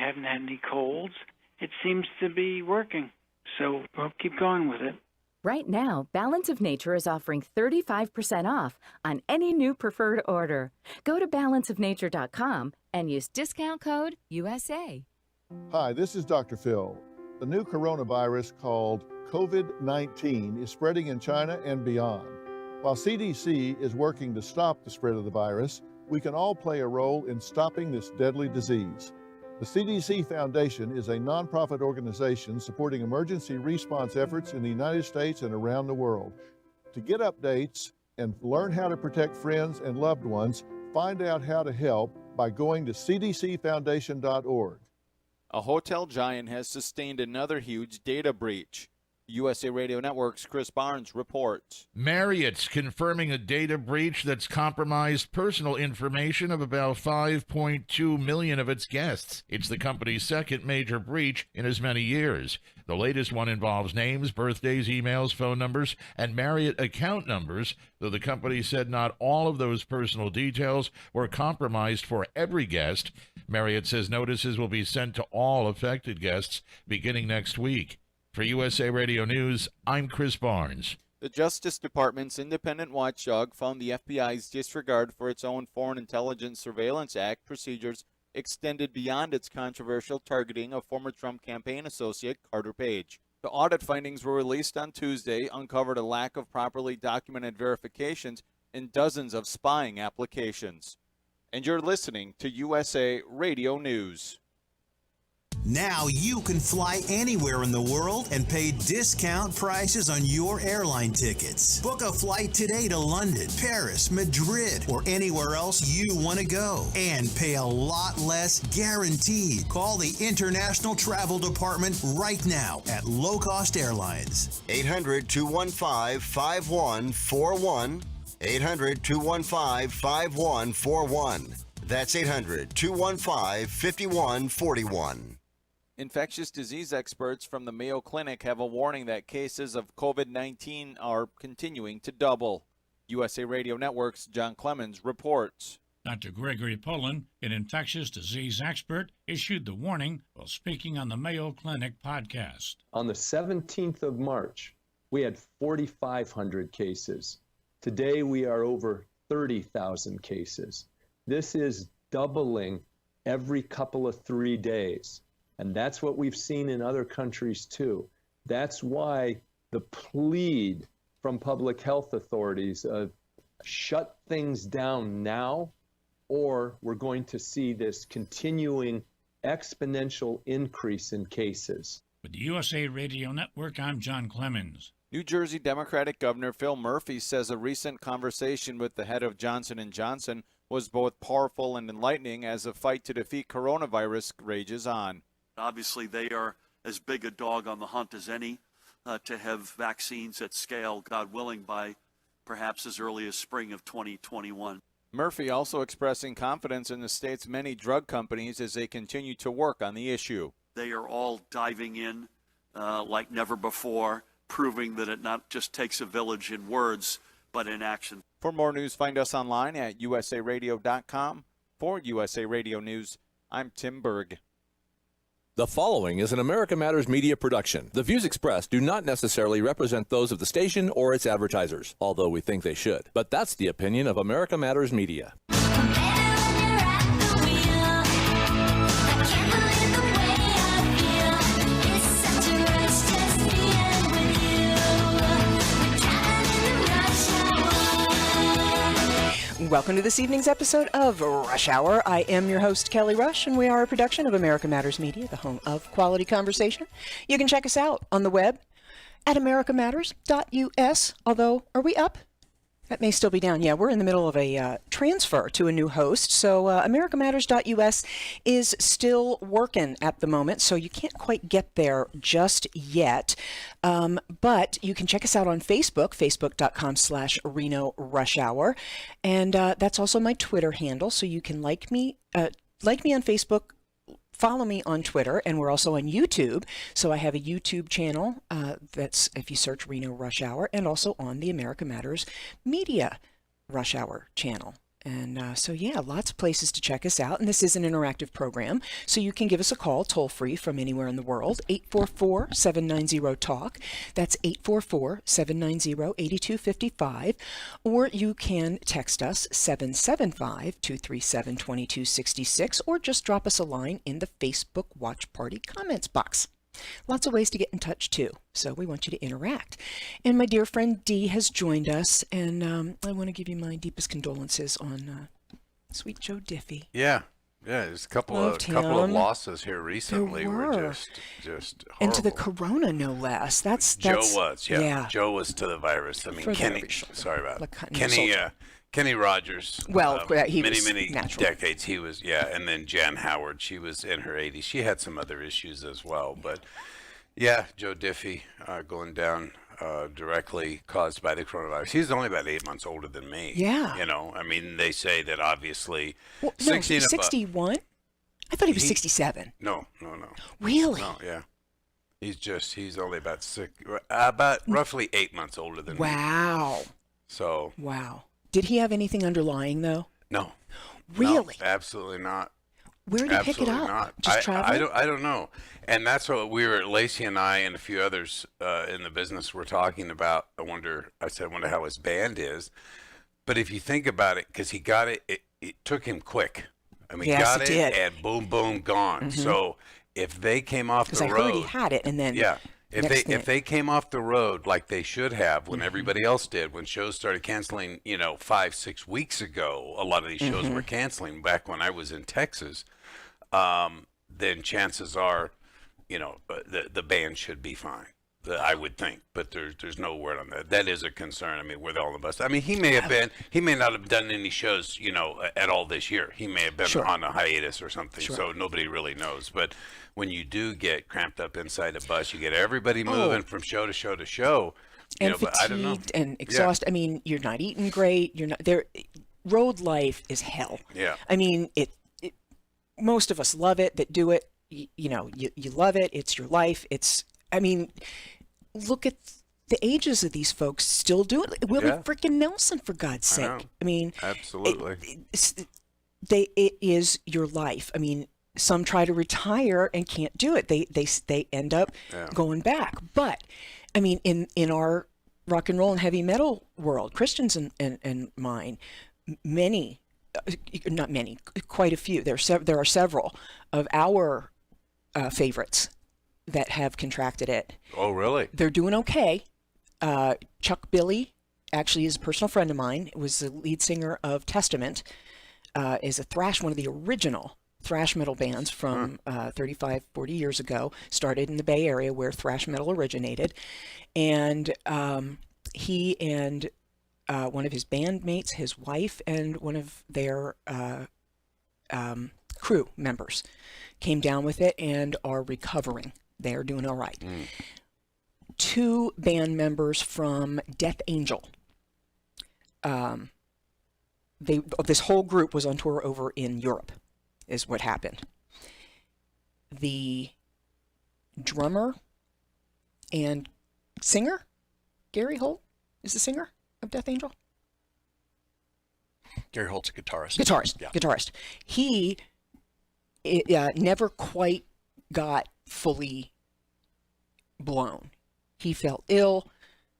haven't had any colds. It seems to be working. So we'll keep going with it. Right now, Balance of Nature is offering 35% off on any new preferred order. Go to balanceofnature.com and use discount code USA. Hi, this is Dr. Phil. The new coronavirus called COVID-19 is spreading in China and beyond. While CDC is working to stop the spread of the virus, we can all play a role in stopping this deadly disease. The CDC Foundation is a nonprofit organization supporting emergency response efforts in the United States and around the world. To get updates and learn how to protect friends and loved ones, find out how to help by going to cdcfoundation.org. A hotel giant has sustained another huge data breach. USA Radio Network's Chris Barnes reports. Marriott's confirming a data breach that's compromised personal information of about 5.2 million of its guests. It's the company's second major breach in as many years. The latest one involves names, birthdays, emails, phone numbers, and Marriott account numbers, though the company said not all of those personal details were compromised for every guest. Marriott says notices will be sent to all affected guests beginning next week. For USA Radio News, I'm Chris Barnes. The Justice Department's independent watchdog found the FBI's disregard for its own Foreign Intelligence Surveillance Act procedures extended beyond its controversial targeting of former Trump campaign associate Carter Page. The audit findings were released on Tuesday, uncovered a lack of properly documented verifications in dozens of spying applications. And you're listening to USA Radio News. Now you can fly anywhere in the world and pay discount prices on your airline tickets. Book a flight today to London, Paris, Madrid, or anywhere else you want to go and pay a lot less guaranteed. Call the International Travel Department right now at Low Cost Airlines. 800-215-5141. 800-215-5141. That's 800-215-5141. Infectious disease experts from the Mayo Clinic have a warning that cases of COVID-19 are continuing to double. USA Radio Network's John Clemens reports. Dr. Gregory Poland, an infectious disease expert, issued the warning while speaking on the Mayo Clinic podcast. On the 17th of March, we had 4,500 cases. Today, we are over 30,000 cases. This is doubling every couple of 3 days. And that's what we've seen in other countries too. That's why the plead from public health authorities of shut things down now, or we're going to see this continuing exponential increase in cases. With the USA Radio Network, I'm John Clemens. New Jersey Democratic Governor Phil Murphy says a recent conversation with the head of Johnson & Johnson was both powerful and enlightening as the fight to defeat coronavirus rages on. Obviously, they are as big a dog on the hunt as any to have vaccines at scale, God willing, by perhaps as early as spring of 2021. Murphy also expressing confidence in the state's many drug companies as they continue to work on the issue. They are all diving in like never before, proving that it not just takes a village in words, but in action. For more news, find us online at usaradio.com. For USA Radio News, I'm Tim Berg. The following is an America Matters media production. The views expressed do not necessarily represent those of the station or its advertisers, although we think they should. But that's the opinion of America Matters Media. Welcome to this evening's episode of Rush Hour. I am your host, Kelly Rush, and we are a production of America Matters Media, the home of quality conversation. You can check us out on the web at americamatters.us. Although, are we up? That may still be down. Yeah, we're in the middle of a transfer to a new host. So americamatters.us is still working at the moment, so you can't quite get there just yet. But you can check us out on Facebook, facebook.com/Reno Rush Hour. And that's also my Twitter handle, so you can like me on Facebook, follow me on Twitter, and we're also on YouTube. So I have a YouTube channel that's, if you search Reno Rush Hour, and also on the America Matters Media Rush Hour channel. And so, yeah, lots of places to check us out. And this is an interactive program, so you can give us a call toll-free from anywhere in the world, 844-790-TALK. That's 844-790-8255. Or you can text us 775-237-2266, or just drop us a line in the Facebook Watch Party comments box. Lots of ways to get in touch, too. So we want you to interact. And my dear friend Dee has joined us, and I want to give you my deepest condolences on sweet Joe Diffie. Yeah. Yeah, there's a couple of losses here recently were just horrible. And to the corona, no less. That's Joe was, yeah. Joe was to the virus. I mean, sorry about it. Kenny Rogers. Well, he many was natural. decades he was, and then Jan Howard, she was in her 80s. She had some other issues as well, but yeah, Joe Diffie going down directly caused by the coronavirus. He's only about 8 months older than me. Yeah. You know, I mean, they say that obviously. Well, no, 61? I thought he was 67. No. Really? No, yeah. He's only about roughly 8 months older than me. Wow. So. Wow. Did he have anything underlying, though? No. Really? No, absolutely not. Where did he pick it up? Not. Just traveling? I don't know. And that's what Lacey and I and a few others in the business were talking about. I wonder how his band is. But if you think about it, because he got it took him quick. I mean, yes, got it it did. and boom, gone. Mm-hmm. So if they came off the road. Because I heard he had it and then. Yeah. If they came off the road like they should have when everybody else did, when shows started canceling, 5-6 weeks ago, a lot of these shows were canceling back when I was in Texas, then chances are, the band should be fine. I would think, but there's no word on that. That is a concern. I mean, with all of us. I mean, he may not have done any shows, at all this year. He may have been on a hiatus or something. Sure. So nobody really knows. But when you do get cramped up inside a bus, you get everybody moving from show to show to show. And fatigued and exhausted. Yeah. I mean, you're not eating great. You're not there. Road life is hell. Yeah. I mean, most of us love it that do it. You love it. It's your life. Look at the ages of these folks still doing it. Willie freaking Nelson, for God's sake. I mean, absolutely. It is your life. I mean, some try to retire and can't do it. They end up going back. But I mean, in our rock and roll and heavy metal world, Christians and mine, quite a few. There are several of our favorites that have contracted it. Oh, really? They're doing okay. Chuck Billy actually is a personal friend of mine. Was the lead singer of Testament. Is one of the original thrash metal bands from 35, 40 years ago. Started in the Bay Area where thrash metal originated. And he and one of his bandmates, his wife, and one of their crew members came down with it and are recovering. They're doing all right. 2 band members from Death Angel. This whole group was on tour over in Europe, is what happened. The drummer and singer, Gary Holt, is the singer of Death Angel. Gary Holt's a guitarist. Guitarist. He never quite got fully blown. He felt ill,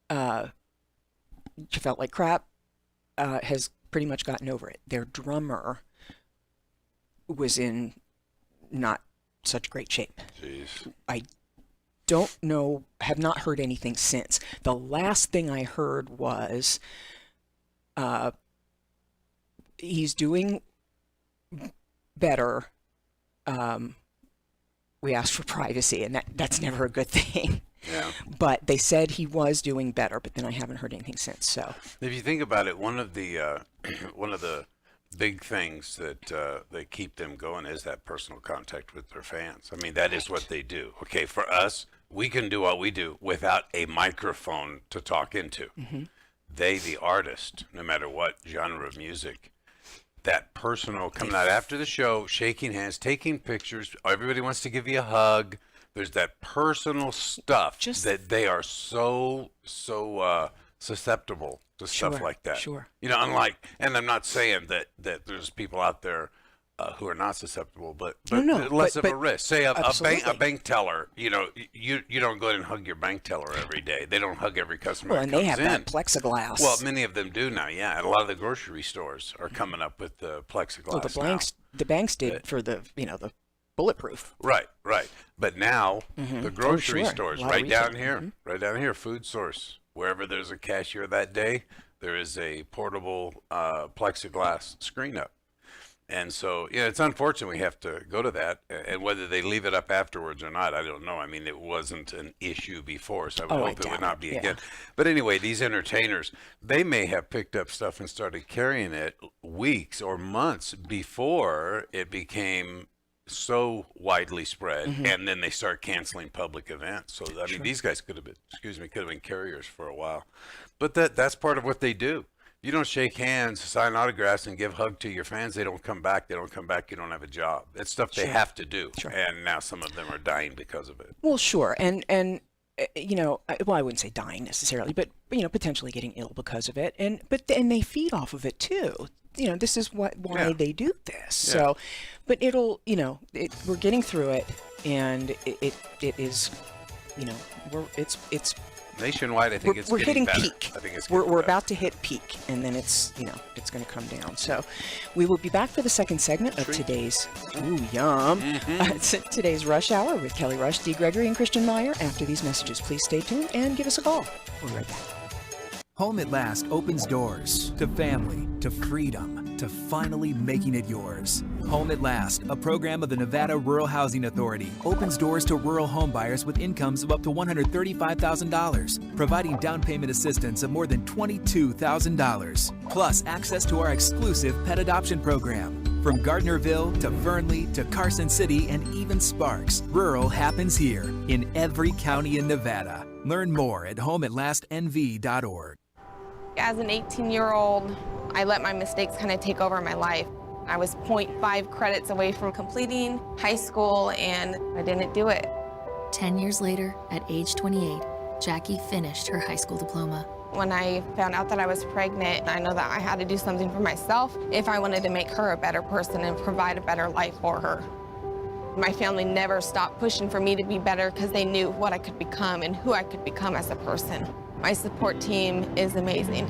felt like crap, has pretty much gotten over it. Their drummer was in not such great shape. Jeez. I don't know, have not heard anything since. The last thing I heard was he's doing better. We asked for privacy, and that's never a good thing. Yeah. But they said he was doing better, but then I haven't heard anything since. So if you think about it, one of the big things that keep them going is that personal contact with their fans. I mean, that is what they do. Okay, for us, we can do what we do without a microphone to talk into. They, the artist, no matter what genre of music, that personal coming out after the show, shaking hands, taking pictures. Everybody wants to give you a hug. There's that personal stuff that they are so susceptible to stuff Sure, like that. sure. You know, unlike, and I'm not saying that there's people out there who are not susceptible, but No, less but of a risk. Say a absolutely. bank teller, you know, you don't go in and hug your bank teller every day. They don't hug every customer Well, that and comes they have in. that plexiglass. Well, many of them do now, yeah. And a lot of the grocery stores are coming up with the plexiglass well, the banks did for the bulletproof. Right. But now the grocery sure. stores, A lot of right down retail. here, Food Source, wherever there's a cashier that day, there is a portable plexiglass screen up. And so, it's unfortunate we have to go to that. And whether they leave it up afterwards or not, I don't know. I mean, it wasn't an issue before, so I would hope it would not be again. But anyway, these entertainers, they may have picked up stuff and started carrying it weeks or months before it became so widely spread, and then they start canceling public events. So, I mean, these guys could have been carriers for a while. But that's part of what they do. You don't shake hands, sign autographs, and give hug to your fans. They don't come back. You don't have a job. It's stuff they have to do. And now some of them are dying because of it. Well, sure. And I wouldn't say dying necessarily, but, potentially getting ill because of it. And they feed off of it too. This is why they do this. Yeah. So, but we're getting through it, and it is, it's nationwide. I think we're hitting better. peak. I think it's we're about to hit peak, and then it's going to come down. So we will be back for the second segment of today's today's Rush Hour with Kelly Rush, Dee Gregory, and Christian Meyer. After these messages, please stay tuned and give us a call. We'll be right back. Home at Last opens doors to family, to freedom, to finally making it yours. Home at Last, a program of the Nevada Rural Housing Authority, opens doors to rural home buyers with incomes of up to $135,000, providing down payment assistance of more than $22,000, plus access to our exclusive pet adoption program. From Gardnerville to Fernley to Carson City and even Sparks, rural happens here in every county in Nevada. Learn more at homeatlastnv.org. As an 18-year-old, I let my mistakes kind of take over my life. I was 0.5 credits away from completing high school, and I didn't do it. 10 years later, at age 28, Jackie finished her high school diploma. When I found out that I was pregnant, I know that I had to do something for myself if I wanted to make her a better person and provide a better life for her. My family never stopped pushing for me to be better because they knew what I could become and who I could become as a person. My support team is amazing.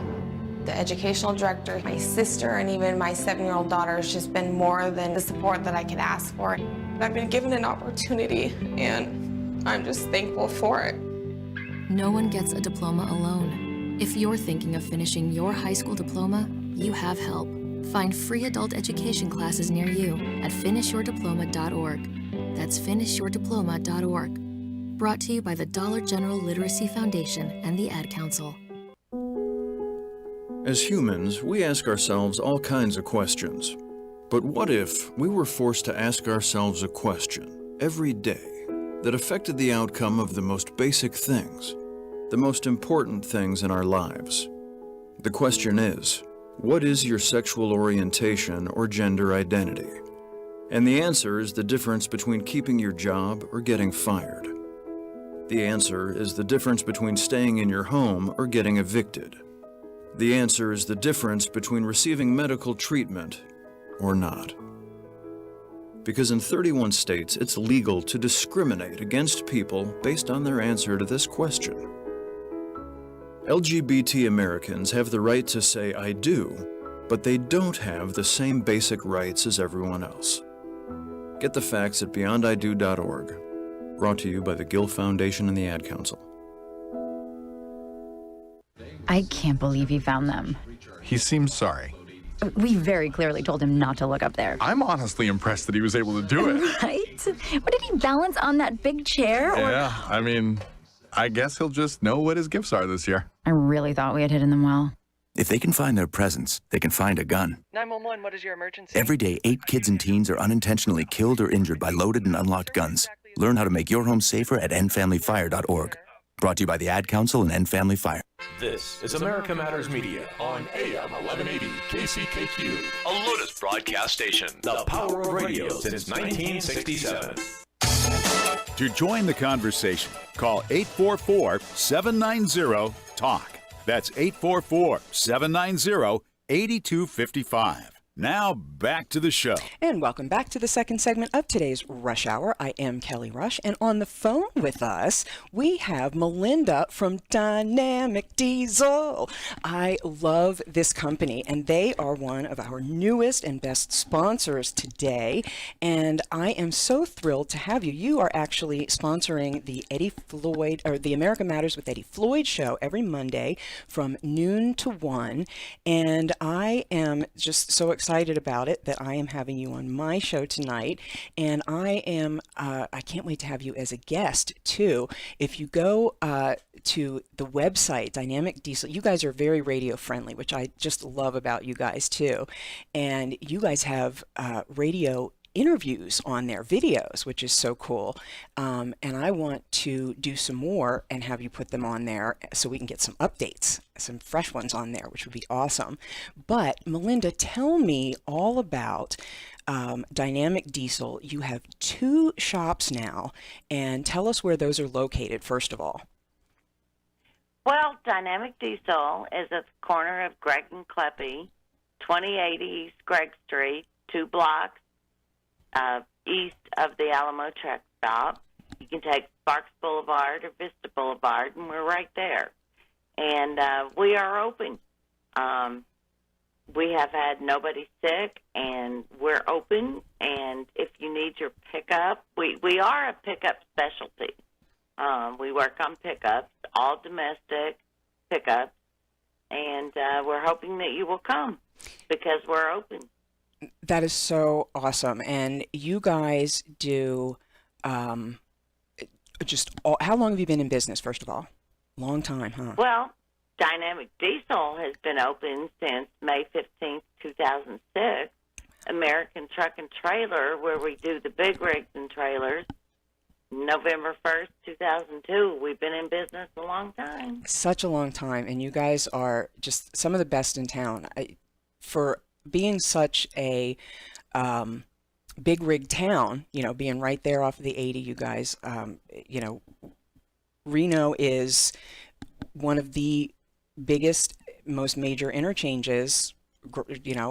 The educational director, my sister, and even my 7-year-old daughter has just been more than the support that I could ask for. I've been given an opportunity, and I'm just thankful for it. No one gets a diploma alone. If you're thinking of finishing your high school diploma, you have help. Find free adult education classes near you at finishyourdiploma.org. That's finishyourdiploma.org. Brought to you by the Dollar General Literacy Foundation and the Ad Council. As humans, we ask ourselves all kinds of questions. But what if we were forced to ask ourselves a question every day that affected the outcome of the most basic things, the most important things in our lives? The question is, what is your sexual orientation or gender identity? And the answer is the difference between keeping your job or getting fired. The answer is the difference between staying in your home or getting evicted. The answer is the difference between receiving medical treatment or not. Because in 31 states, it's legal to discriminate against people based on their answer to this question. LGBT Americans have the right to say I do, but they don't have the same basic rights as everyone else. Get the facts at beyondido.org. Brought to you by the Gill Foundation and the Ad Council. I can't believe he found them. He seems sorry. We very clearly told him not to look up there. I'm honestly impressed that he was able to do it. Right? What, did he balance on that big chair? Yeah, I mean, I guess he'll just know what his gifts are this year. I really thought we had hidden them well. If they can find their presents, they can find a gun. 911, what is your emergency? Every day, 8 kids and teens are unintentionally killed or injured by loaded and unlocked guns. Learn how to make your home safer at endfamilyfire.org. Brought to you by the Ad Council and End Family Fire. This is America Matters Media on AM 1180 KCKQ, a Lotus broadcast station. The power of radio since 1967. To join the conversation, call 844-790-TALK. That's 844-790-8255. Now back to the show. And welcome back to the second segment of today's Rush Hour. I am Kelly Rush, and on the phone with us, we have Melinda from Dynamic Diesel. I love this company, and they are one of our newest and best sponsors today, and I am so thrilled to have you. You are actually sponsoring the Eddie Floyd, or the America Matters with Eddie Floyd show every Monday from noon to 1, and I am just so excited about it that I am having you on my show tonight, and I can't wait to have you as a guest too. If you go to the website Dynamic Diesel, you guys are very radio friendly, which I just love about you guys too, and you guys have radio interviews on their videos, which is so cool. And I want to do some more and have you put them on there so we can get some updates, some fresh ones on there, which would be awesome. But Melinda, tell me all about Dynamic Diesel. You have 2 shops now, and tell us where those are located, first of all. Well, Dynamic Diesel is at the corner of Gregg and Kleppe, 2080 East Gregg Street, 2 blocks east of the Alamo truck stop. You can take Sparks Boulevard or Vista Boulevard, and we're right there. And we are open. We have had nobody sick, and we're open. And if you need your pickup, we are a pickup specialty. We work on pickups, all domestic pickups, and we're hoping that you will come because we're open. That is so awesome. And you guys do how long have you been in business, first of all? Long time, huh? Well, Dynamic Diesel has been open since May 15th, 2006. American Truck and Trailer, where we do the big rigs and trailers, November 1st, 2002. We've been in business a long time. Such a long time. And you guys are just some of the best in town. For being such a big rig town, being right there off of the 80, you guys, Reno is one of the biggest, most major interchanges.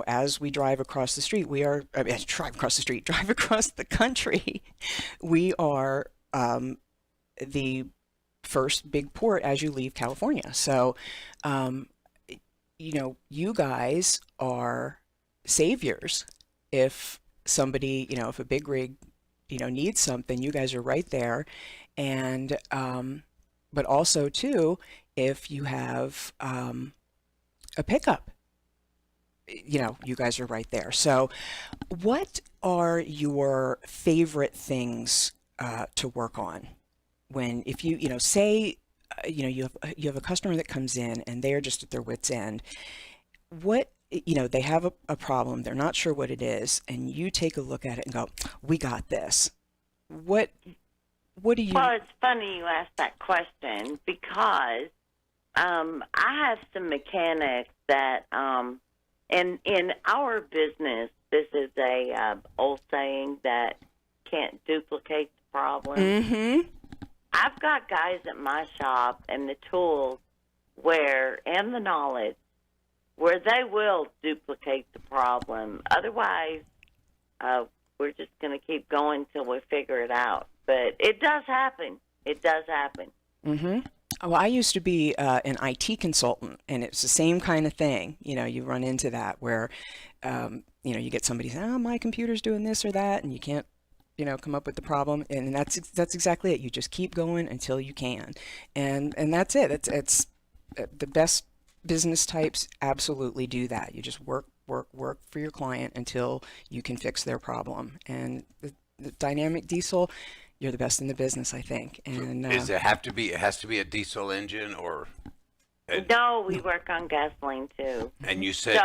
As we drive across the street, drive across the country, we are the first big port as you leave California. So, you guys are saviors. If somebody, if a big rig, needs something, you guys are right there. And, but also too, if you have a pickup, you guys are right there. So what are your favorite things to work on if you, say, you have a customer that comes in and they're just at their wit's end, they have a problem, they're not sure what it is, and you take a look at it and go, we got this. What do you... Well, it's funny you ask that question because I have some mechanics that, in our business, this is a old saying that can't duplicate the problem. Mm-hmm. I've got guys at my shop and the tools and the knowledge where they will duplicate the problem. Otherwise, we're just going to keep going till we figure it out. But it does happen. It does happen. Mm-hmm. Well, I used to be an IT consultant, and it's the same kind of thing. You run into that where, you get somebody saying, oh, my computer's doing this or that, and you can't, come up with the problem. And that's exactly it. You just keep going until you can. And that's it. It's the best business types absolutely do that. You just work for your client until you can fix their problem. And the Dynamic Diesel, you're the best in the business, I think. And Does it have to be? It has to be a diesel engine, or? No, we work on gasoline too. And you said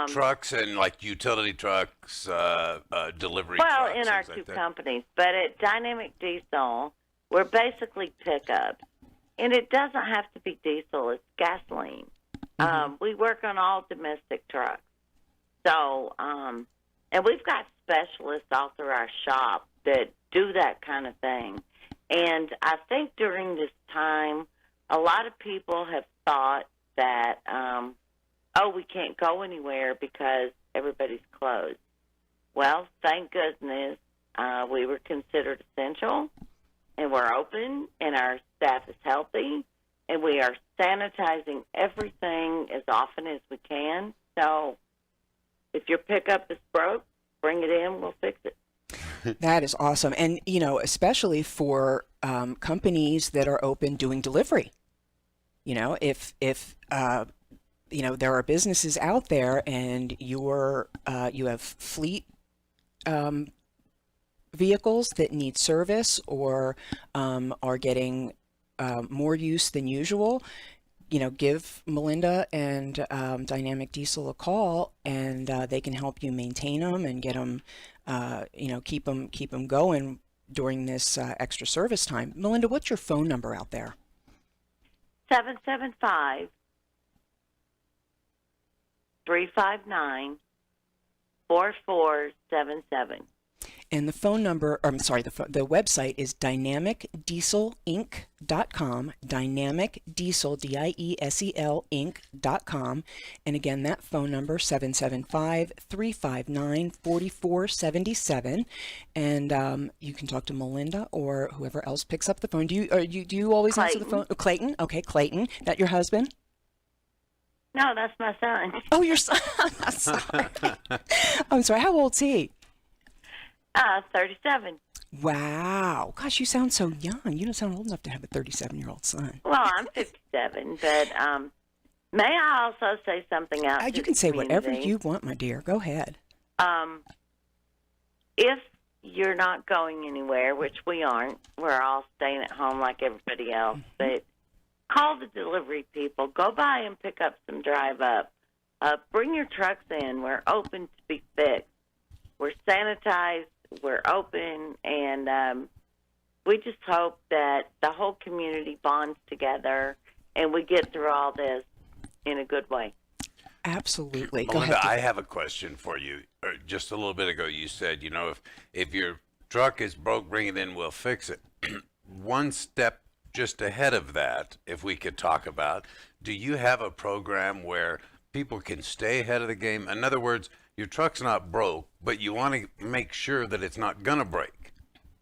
trucks and like utility trucks, delivery trucks. Well, in our two companies, but at Dynamic Diesel, we're basically pickups, and it doesn't have to be diesel; it's gasoline. Mm-hmm. We work on all domestic trucks. So, and we've got specialists all through our shop that do that kind of thing. And I think during this time, a lot of people have thought that, we can't go anywhere because everybody's closed. Well, thank goodness we were considered essential, and we're open, and our staff is healthy, and we are sanitizing everything as often as we can. So if your pickup is broke, bring it in, we'll fix it. That is awesome. And, especially for companies that are open doing delivery. If there are businesses out there and you have fleet vehicles that need service or are getting more use than usual, give Melinda and Dynamic Diesel a call, and they can help you maintain them and get them, keep them going during this extra service time. Melinda, what's your phone number out there? 775-359-4477. And the phone number, the website is dynamicdieselinc.com, dynamicdiesel, D-I-E-S-E-L, Inc.com. And again, that phone number, 775-359-4477. And you can talk to Melinda or whoever else picks up the phone. Do you always Clayton. answer the phone? Oh, Clayton? Okay, Clayton. That your husband? No, that's my son. Oh, your son. I'm sorry. I'm sorry. How old's he? 37. Wow. Gosh, you sound so young. You don't sound old enough to have a 37-year-old son. Well, I'm 57, but may I also say something out to You can say whatever community? you want, my dear. Go ahead. If you're not going anywhere, which we aren't, we're all staying at home like everybody else, but call the delivery people. Go by and pick up some drive up. Bring your trucks in. We're open to be fixed. We're sanitized. We're open, and we just hope that the whole community bonds together and we get through all this in a good way. Absolutely. Go Melinda, ahead. I have a question for you. Just a little bit ago, you said, if your truck is broke, bring it in, we'll fix it. One step just ahead of that, if we could talk about, do you have a program where people can stay ahead of the game? In other words, your truck's not broke, but you want to make sure that it's not going to break.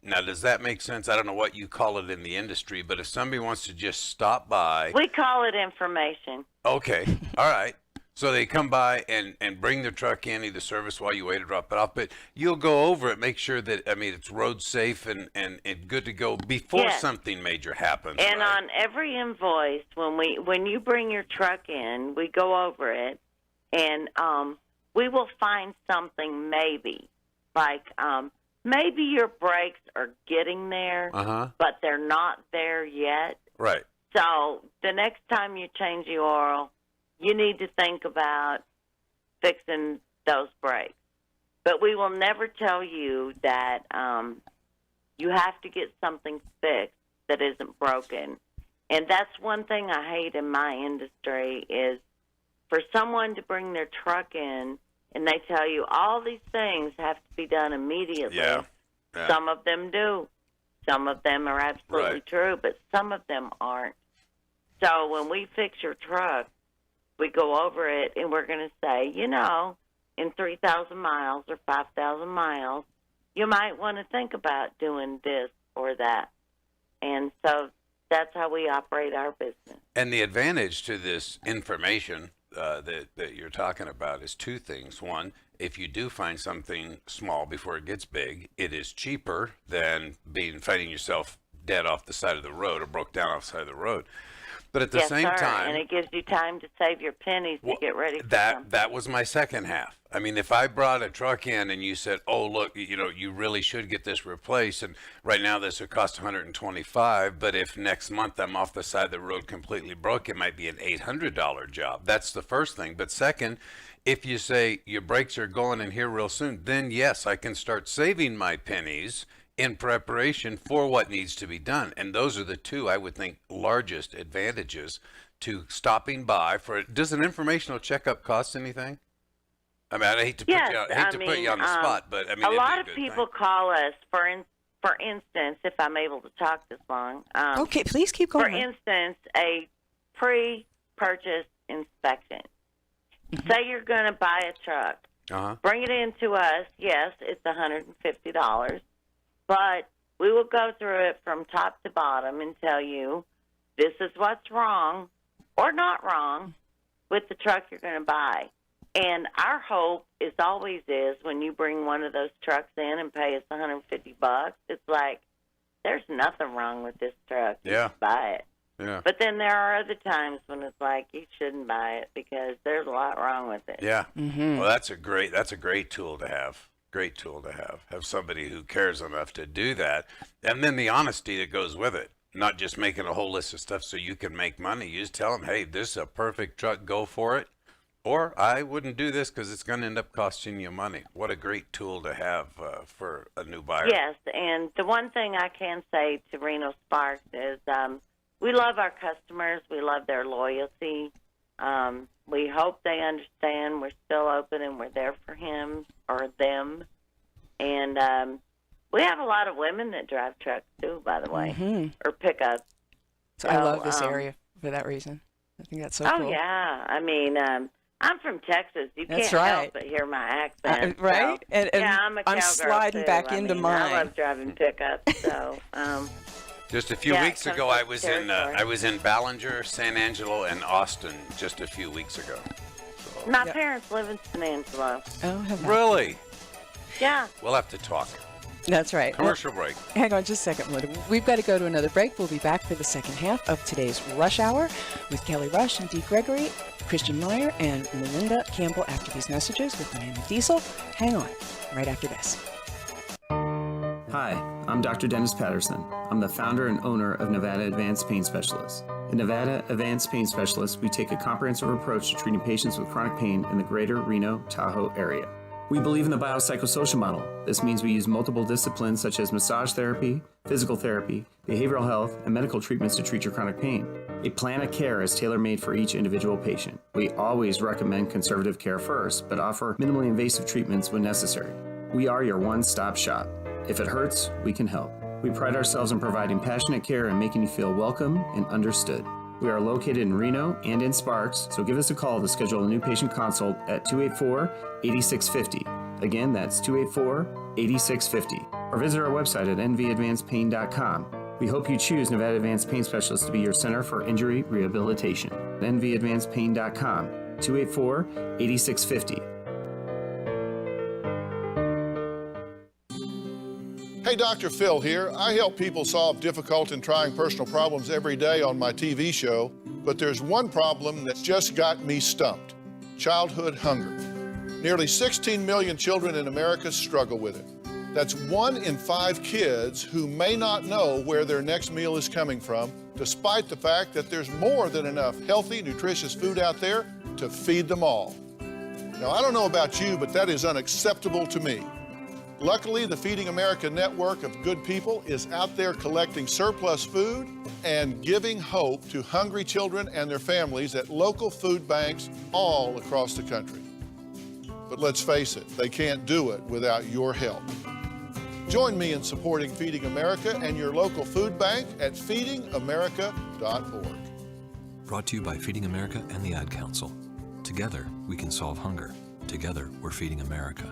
Now, does that make sense? I don't know what you call it in the industry, but if somebody wants to just stop by. We call it information. Okay. All right. So they come by and bring their truck in, either service while you wait to drop it off, but you'll go over it, make sure that, it's road safe and good to go before something major happens. And right? on every invoice, when you bring your truck in, we go over it, and we will find something maybe, like maybe your brakes are getting there, but they're not there yet. Right. So the next time you change the oil, you need to think about fixing those brakes. But we will never tell you that you have to get something fixed that isn't broken. And that's one thing I hate in my industry is for someone to bring their truck in and they tell you all these things have to be done immediately. Yeah. Some of them do. Some of them are absolutely true, but some of them aren't. So when we fix your truck, we go over it and we're going to say, in 3,000 miles or 5,000 miles, you might want to think about doing this or that. And so that's how we operate our business. And the advantage to this information that you're talking about is two things. One, if you do find something small before it gets big, it is cheaper than finding yourself dead off the side of the road or broke down off the side of the road. But at the same time, and it gives you time to save your pennies to get ready for something. That was my second half. I mean, if I brought a truck in and you said, "Oh, look, you really should get this replaced," and right now this would cost $125, but if next month I'm off the side of the road completely broke, it might be an $800 job. That's the first thing. But second, if you say your brakes are going in here real soon, then yes, I can start saving my pennies in preparation for what needs to be done. And those are the two, I would think, largest advantages to stopping by for it. Does an informational checkup cost anything? I mean, I hate to put you on the spot, but I mean, a lot of people call us for instance, if I'm able to talk this long. Okay, please keep going. For instance, a pre-purchase inspection. Say you're going to buy a truck. Bring it in to us. Yes, it's $150, but we will go through it from top to bottom and tell you this is what's wrong or not wrong with the truck you're going to buy. And our hope is always when you bring one of those trucks in and pay us $150, it's like, there's nothing wrong with this truck. You should buy it. Yeah. But then there are other times when it's like, you shouldn't buy it because there's a lot wrong with it. Yeah. Well, that's a great tool to have. Great tool to have. Have somebody who cares enough to do that. And then the honesty that goes with it. Not just making a whole list of stuff so you can make money. You just tell them, hey, this is a perfect truck. Go for it. Or I wouldn't do this because it's going to end up costing you money. What a great tool to have for a new buyer. Yes, and the one thing I can say to Reno Sparks is we love our customers. We love their loyalty. We hope they understand we're still open and we're there for him or them. And we have a lot of women that drive trucks too, by the way, or pickups. So I love this area for that reason. I think that's so cool. Oh, yeah. I mean, I'm from Texas. You That's can't right. help but hear my accent. Right? So, and yeah, I'm a cowgirl sliding too. back I into mean, mine. I love driving pickups. So, just a few weeks ago, I was in Ballinger, San Angelo, and Austin just a few weeks ago. So. My parents live in San Angelo. Oh, really? Yeah. We'll have to talk. That's right. Commercial break. Hang on just a second, Woody. We've got to go to another break. We'll be back for the second half of today's Rush Hour with Kelly Rush and Dee Gregory, Christian Meyer, and Melinda Campbell after these messages with Miami Diesel. Hang on, right after this. Hi, I'm Dr. Dennis Patterson. I'm the founder and owner of Nevada Advanced Pain Specialists. At Nevada Advanced Pain Specialists, we take a comprehensive approach to treating patients with chronic pain in the greater Reno, Tahoe area. We believe in the biopsychosocial model. This means we use multiple disciplines such as massage therapy, physical therapy, behavioral health, and medical treatments to treat your chronic pain. A plan of care is tailor-made for each individual patient. We always recommend conservative care first, but offer minimally invasive treatments when necessary. We are your one-stop shop. If it hurts, we can help. We pride ourselves in providing passionate care and making you feel welcome and understood. We are located in Reno and in Sparks, so give us a call to schedule a new patient consult at 284-8650. Again, that's 284-8650. Or visit our website at nvadvancedpain.com. We hope you choose Nevada Advanced Pain Specialists to be your center for injury rehabilitation. nvadvancedpain.com, 284-8650. Hey, Dr. Phil here. I help people solve difficult and trying personal problems every day on my TV show, but there's one problem that's just got me stumped: childhood hunger. Nearly 16 million children in America struggle with it. That's 1 in 5 kids who may not know where their next meal is coming from, despite the fact that there's more than enough healthy, nutritious food out there to feed them all. Now, I don't know about you, but that is unacceptable to me. Luckily, the Feeding America network of good people is out there collecting surplus food and giving hope to hungry children and their families at local food banks all across the country. But let's face it, they can't do it without your help. Join me in supporting Feeding America and your local food bank at feedingamerica.org. Brought to you by Feeding America and the Ad Council. Together, we can solve hunger. Together, we're feeding America.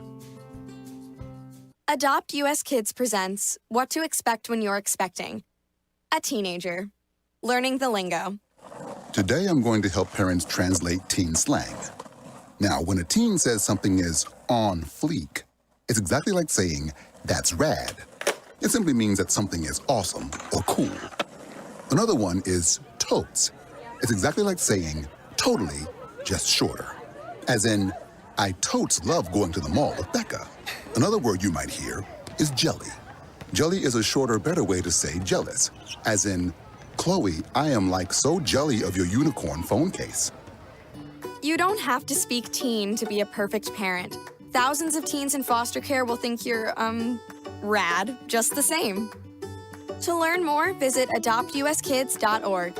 Adopt US Kids presents What to Expect When You're Expecting. A teenager. Learning the lingo. Today I'm going to help parents translate teen slang. Now, when a teen says something is on fleek, it's exactly like saying, that's rad. It simply means that something is awesome or cool. Another one is totes. It's exactly like saying, totally, just shorter. As in, I totes love going to the mall with Becca. Another word you might hear is jelly. Jelly is a shorter, better way to say jealous. As in, Chloe, I am like so jelly of your unicorn phone case. You don't have to speak teen to be a perfect parent. Thousands of teens in foster care will think you're, rad, just the same. To learn more, visit adoptuskids.org.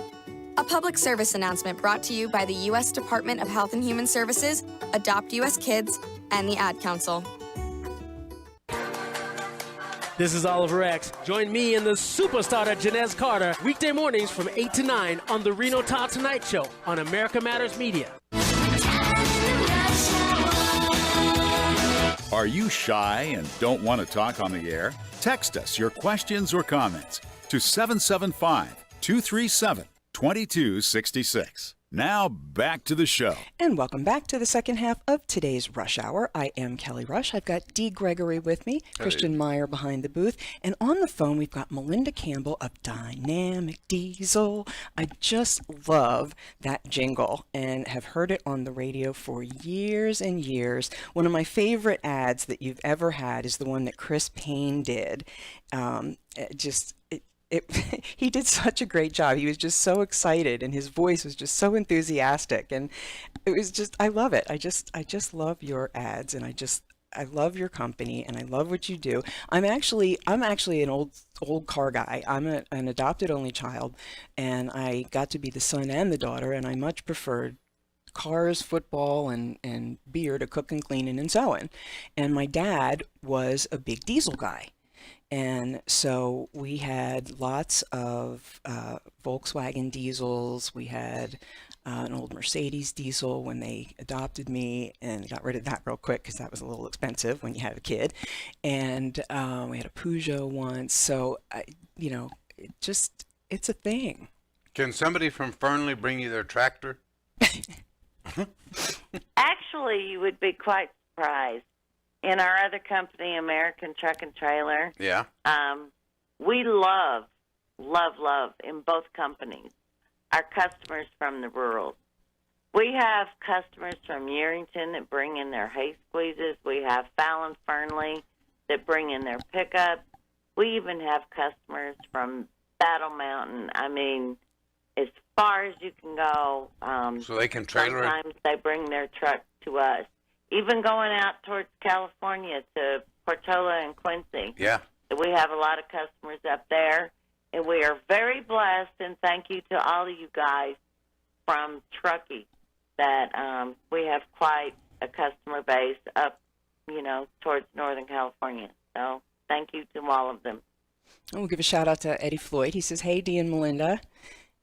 A public service announcement brought to you by the U.S. Department of Health and Human Services, Adopt U.S. Kids, and the Ad Council. This is Oliver X. Join me and the superstar Janez Carter weekday mornings from 8 to 9 on the Reno Todd Tonight Show on America Matters Media. Are you shy and don't want to talk on the air? Text us your questions or comments to 775-237-2266. Now back to the show. And welcome back to the second half of today's Rush Hour. I am Kelly Rush. I've got Dee Gregory with me, Christian Meyer behind the booth, and on the phone we've got Melinda Campbell of Dynamic Diesel. I just love that jingle and have heard it on the radio for years and years. One of my favorite ads that you've ever had is the one that Chris Payne did. He did such a great job. He was just so excited and his voice was just so enthusiastic, and it was just, I love it. I just love your ads, and I love your company, and I love what you do. I'm actually an old car guy. I'm an adopted only child, and I got to be the son and the daughter, and I much preferred cars, football, and beer to cook and cleaning and sewing. And my dad was a big diesel guy. And so we had lots of Volkswagen diesels. We had an old Mercedes diesel when they adopted me, and got rid of that real quick because that was a little expensive when you had a kid. And we had a Peugeot once. So, it's a thing. Can somebody from Fernley bring you their tractor? Actually, you would be quite surprised. In our other company, American Truck and Trailer, Yeah. We love in both companies our customers from the rural. We have customers from Yerington that bring in their hay squeezes. We have Fallon Fernley that bring in their pickups. We even have customers from Battle Mountain. I mean, as far as you can go. So they can trailer it? Sometimes they bring their truck to us. Even going out towards California to Portola and Quincy. Yeah. We have a lot of customers up there, and we are very blessed, and thank you to all of you guys from Truckee that we have quite a customer base up, towards Northern California. So thank you to all of them. And we'll give a shout out to Eddie Floyd. He says, "Hey, Dee and Melinda,"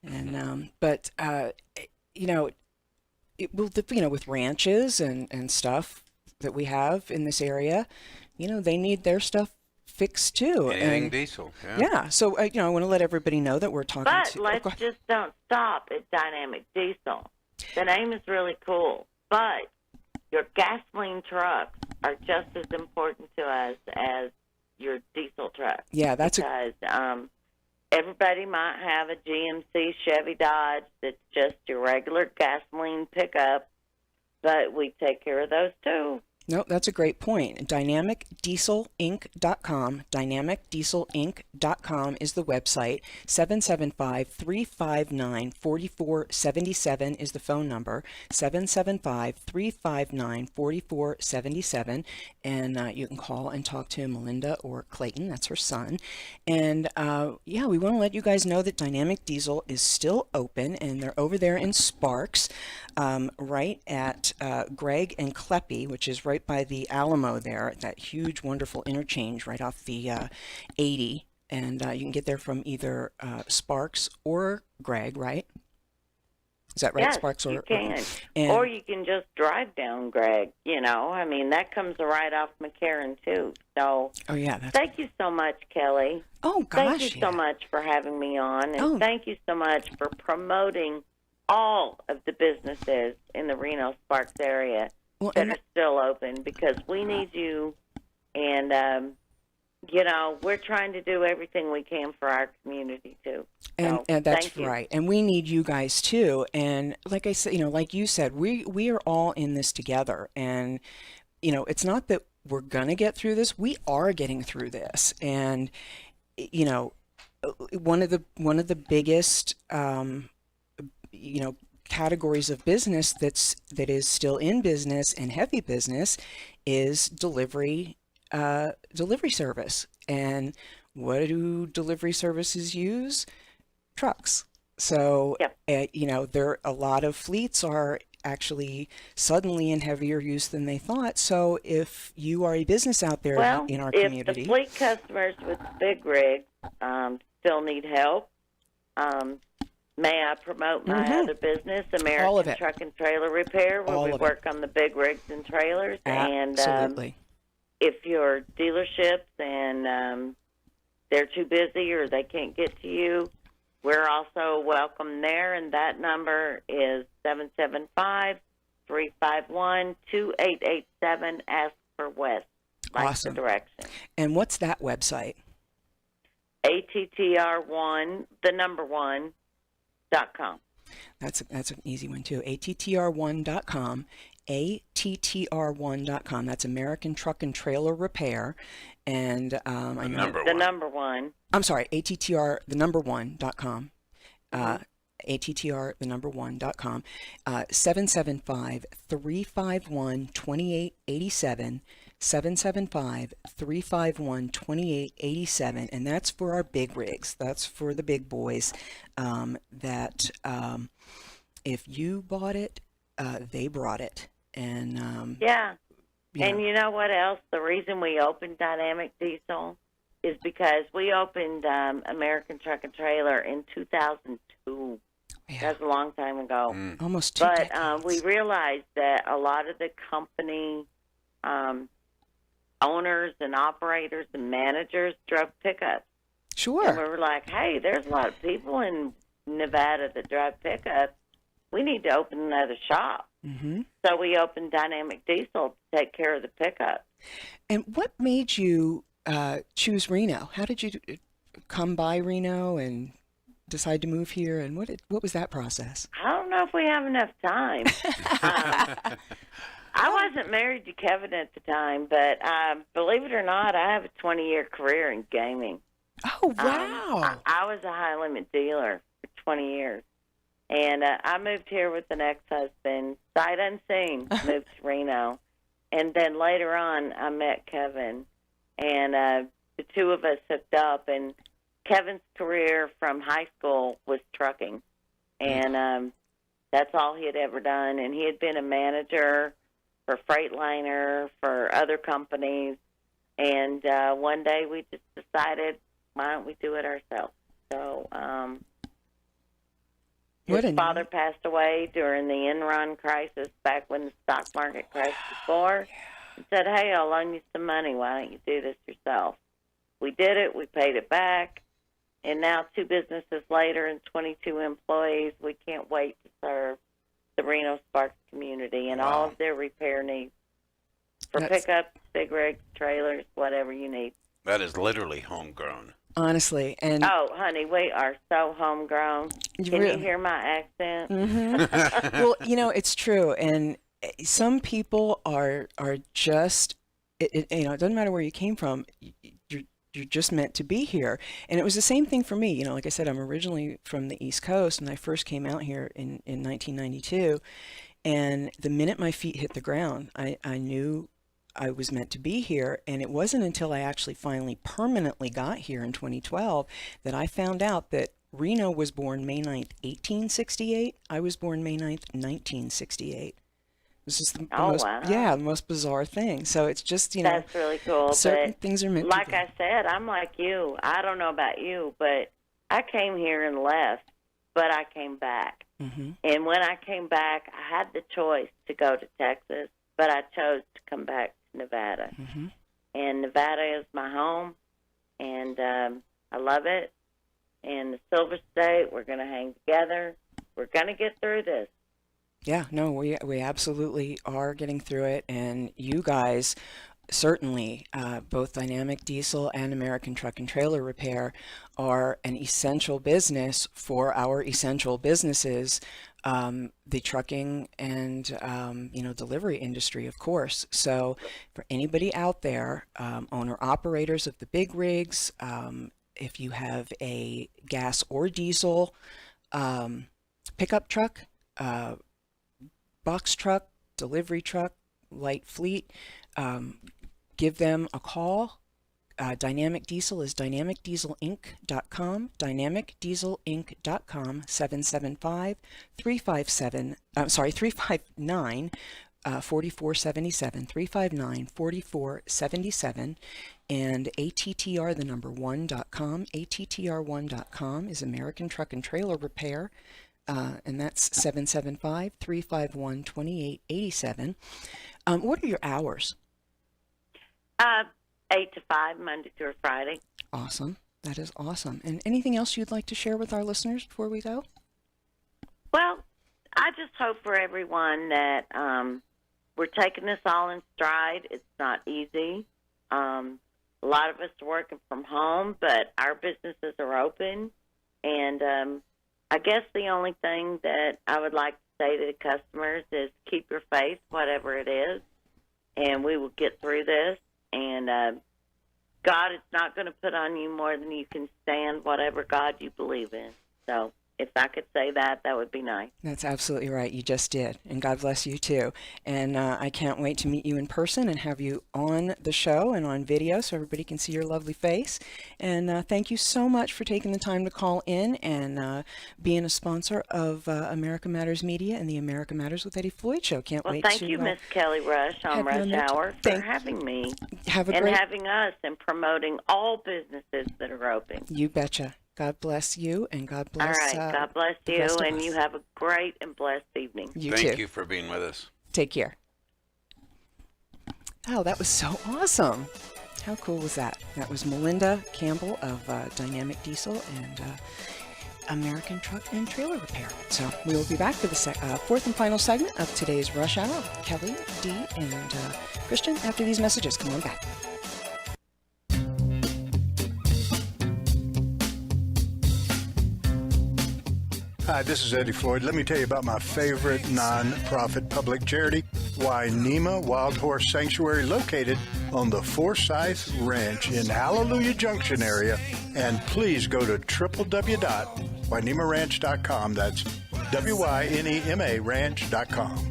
and with ranches and stuff that we have in this area, they need their stuff fixed too. Anything diesel. Yeah. Yeah. So, I want to let everybody know that we're talking But let's just don't stop at Dynamic Diesel. The name is really cool, but your gasoline trucks are just as important to us as your diesel trucks. Yeah, because everybody might have a GMC Chevy Dodge that's just your regular gasoline pickup, but we take care of those too. No, that's a great point. DynamicDieselInc.com. DynamicDieselInc.com is the website. 775-359-4477 is the phone number. 775-359-4477. And you can call and talk to Melinda or Clayton. That's her son. And we want to let you guys know that Dynamic Diesel is still open, and they're over there in Sparks, right at Greg and Kleppe, which is right by the Alamo there, that huge, wonderful interchange right off the 80. And you can get there from either Sparks or Greg, right? Is that right? Yes, Sparks or you can. and, or you can just drive down Greg, that comes right off McCarran too. So thank you so much, Kelly. Oh, gosh. Thank you so much for having me on, and thank you so much for promoting all of the businesses in the Reno Sparks area that are still open, because we need you, and we're trying to do everything we can for our community too. And that's right. And we need you guys too. And like I said, like you said, we are all in this together. And it's not that we're gonna get through this. We are getting through this. And one of the biggest categories of business that is still in business and heavy business is delivery service. And what do delivery services use? Trucks. So there a lot of fleets are actually suddenly in heavier use than they thought. So if you are a business out there Well, in our if community, the fleet customers with the big rigs still need help, may I promote my other business, All of American it. Truck and Trailer Repair, where All we of it. work on the big rigs and trailers. Absolutely. And if your dealerships and they're too busy or they can't get to you, we're also welcome there, and that number is 775-351-2887. Ask for Wes. Like Awesome. the direction. And what's that website? ATTR1, the number 1.com. That's an easy one too. ATTR1.com. ATTR1.com. That's American Truck and Trailer Repair. And I know The number 1. I'm sorry, ATTR the number 1.com. ATTR the number 1.com. 775-351-2887. 775-351-2887, and that's for our big rigs. That's for the big boys. If you bought it, they brought it. And Yeah. And you know what else? The reason we opened Dynamic Diesel is because we opened American Truck and Trailer in 2002. That's a long time ago. Almost 2 But decades. we realized that a lot of the company owners and operators and managers drove pickups. Sure. And we were like, hey, there's a lot of people in Nevada that drive pickups. We need to open another shop. Mm-hmm. So we opened Dynamic Diesel to take care of the pickup. And what made you choose Reno? How did you come by Reno and decide to move here? And what was that process? I don't know if we have enough time. I wasn't married to Kevin at the time, but believe it or not, I have a 20-year career in gaming. Oh, wow. I was a high-limit dealer for 20 years. And I moved here with an ex-husband, sight unseen, moved to Reno. And then later on, I met Kevin. And the two of us hooked up. And Kevin's career from high school was trucking. And that's all he had ever done. And he had been a manager for Freightliner, for other companies. And one day we just decided, why don't we do it ourselves? So his father passed away during the Enron crisis, back when the stock market crashed before, and said, hey, I'll loan you some money. Why don't you do this yourself? We did it. We paid it back. And now 2 businesses later and 22 employees, we can't wait to serve the Reno Sparks community and all of their repair needs for pickups, big rigs, trailers, whatever you need. That is literally homegrown. Honestly. And oh, honey, we are so homegrown. Can you hear my accent? Mm-hmm. Well, it's true. And some people are just, it doesn't matter where you came from. You're just meant to be here. And it was the same thing for me. Like I said, I'm originally from the East Coast, and I first came out here in 1992. And the minute my feet hit the ground, I knew I was meant to be here. And it wasn't until I actually finally permanently got here in 2012 that I found out that Reno was born May 9th, 1868. I was born May 9th, 1968. This is the most, wow. Yeah, the most bizarre thing. So it's just, That's really cool. certain but things are meant like to be. I said, I'm like you. I don't know about you, but I came here and left, but I came back. Mm-hmm. And when I came back, I had the choice to go to Texas, but I chose to come back to Nevada. Mm-hmm. And Nevada is my home, and I love it. And the Silver State, we're going to hang together. We're going to get through this. Yeah, no, we absolutely are getting through it, and you guys certainly, both Dynamic Diesel and American Truck and Trailer Repair, are an essential business for our essential businesses, the trucking and delivery industry, of course. So, for anybody out there, owner operators of the big rigs, if you have a gas or diesel pickup truck, box truck, delivery truck, light fleet, give them a call, Dynamic Diesel is dynamicdieselinc.com, dynamicdieselinc.com, 359 4477, 359 4477, and ATTR, the number 1.com. ATTR1.com is American Truck and Trailer Repair, and that's 775-351-2887. What are your hours? 8 to 5, Monday through Friday. Awesome. That is awesome. And anything else you'd like to share with our listeners before we go? Well, I just hope for everyone that we're taking this all in stride. It's not easy. A lot of us are working from home, but our businesses are open. And I guess the only thing that I would like to say to the customers is keep your faith, whatever it is, and we will get through this. And God is not going to put on you more than you can stand, whatever God you believe in. So if I could say that, that would be nice. That's absolutely right. You just did. And God bless you, too. And I can't wait to meet you in person and have you on the show and on video so everybody can see your lovely face. And thank you so much for taking the time to call in and being a sponsor of America Matters Media and the America Matters with Eddie Floyd show. Can't wait to... Well, thank you, Miss Kelly Rush on Rush Hour for having me and having us and promoting all businesses that are open. You betcha. God bless you, and God bless. All right, God bless you, and you have a great and blessed evening. Thank you for being with us. Take care. Oh, that was so awesome. How cool was that? That was Melinda Campbell of Dynamic Diesel and American Truck and Trailer Repair. So we will be back for the fourth and final segment of today's Rush Hour. Kelly, Dee, and Christian, after these messages, come on back. Hi, this is Eddie Floyd. Let me tell you about my favorite non-profit public charity, Wainema Wild Horse Sanctuary, located on the Forsyth Ranch in Hallelujah Junction area. And please go to www.wainemaranch.com. That's WYNEMA ranch.com.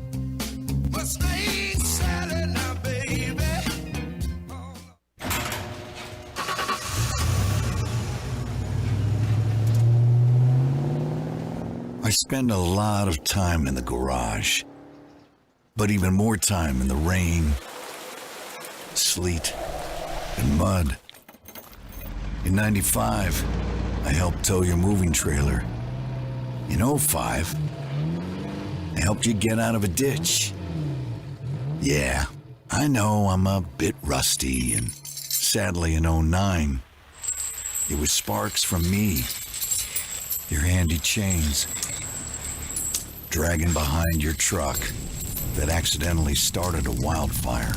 I spend a lot of time in the garage, but even more time in the rain, sleet, and mud. In '95, I helped tow your moving trailer. In '05, I helped you get out of a ditch. Yeah, I know I'm a bit rusty, and sadly in '09, it was sparks from me, your handy chains, dragging behind your truck that accidentally started a wildfire.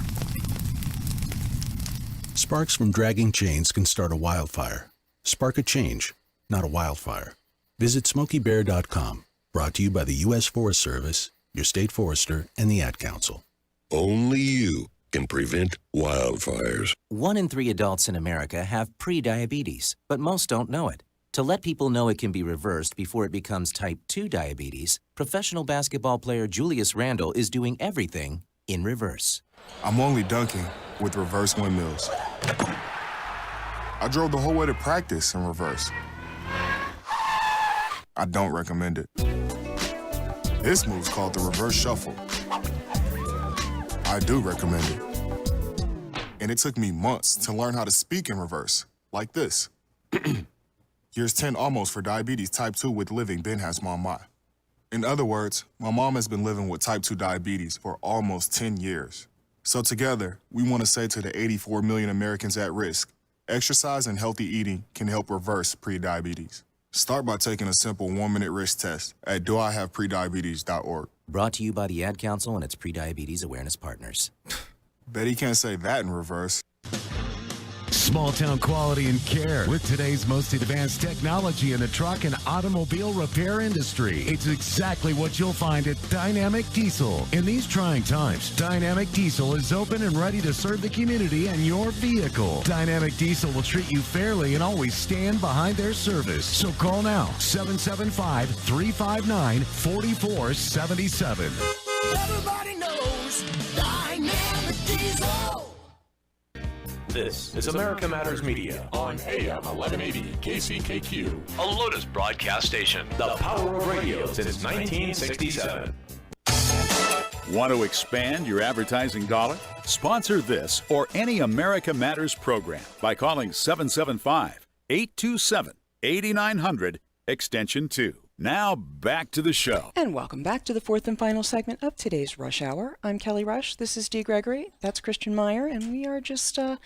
Sparks from dragging chains can start a wildfire. Spark a change, not a wildfire. Visit SmokeyBear.com. Brought to you by the U.S. Forest Service, your state forester, and the Ad Council. Only you can prevent wildfires. 1 in 3 adults in America have pre-diabetes, but most don't know it. To let people know it can be reversed before it becomes type 2 diabetes, professional basketball player Julius Randle is doing everything in reverse. I'm only dunking with reverse windmills. I drove the whole way to practice in reverse. I don't recommend it. This move's called the reverse shuffle. I do recommend it. And it took me months to learn how to speak in reverse, like this. Years 10 almost for diabetes type 2 with living Ben has mom my. In other words, my mom has been living with type 2 diabetes for almost 10 years. So together, we want to say to the 84 million Americans at risk, exercise and healthy eating can help reverse prediabetes. Start by taking a simple 1-minute risk test at doihaveprediabetes.org. Brought to you by the Ad Council and its pre-diabetes awareness partners. Bet he can't say that in reverse. Small town quality and care with today's most advanced technology in the truck and automobile repair industry. It's exactly what you'll find at Dynamic Diesel. In these trying times, Dynamic Diesel is open and ready to serve the community and your vehicle. Dynamic Diesel will treat you fairly and always stand behind their service. So call now, 775-359-4477. Everybody knows Dynamic Diesel. This is America Matters Media on AM 1180 KCKQ, a Lotus broadcast station. The power of radio since 1967. Want to expand your advertising dollar? Sponsor this or any America Matters program by calling 775-827-8900, extension 2. Now back to the show. And welcome back to the fourth and final segment of today's Rush Hour. I'm Kelly Rush. This is Dee Gregory. That's Christian Meyer. And we are just kind